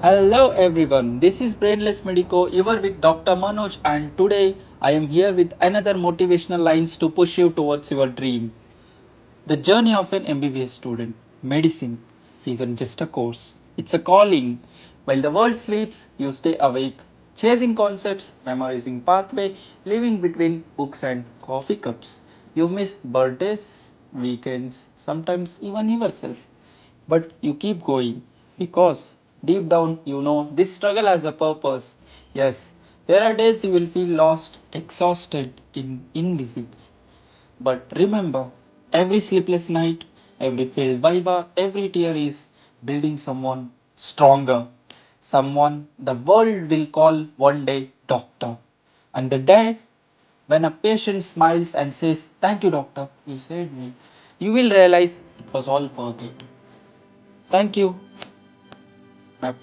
Hello everyone, this is Brainless Medico. You are with Dr. Manoj, and today I am here with another motivational lines to push you towards your dream. The journey of an MBBS student. Medicine isn't just a course, it's a calling. While the world sleeps, you stay awake, chasing concepts, memorizing pathway, living between books and coffee cups. You miss birthdays, weekends, sometimes even yourself. But you keep going because deep down you know this struggle has a purpose. Yes, there are days you will feel lost, exhausted, invisible. But remember, every sleepless night, every failed viva, every tear is building someone stronger. Someone the world will call one day doctor. And the day when a patient smiles and says, "Thank you, doctor, you saved me," you will realize it was all worth it. Thank you. Bye.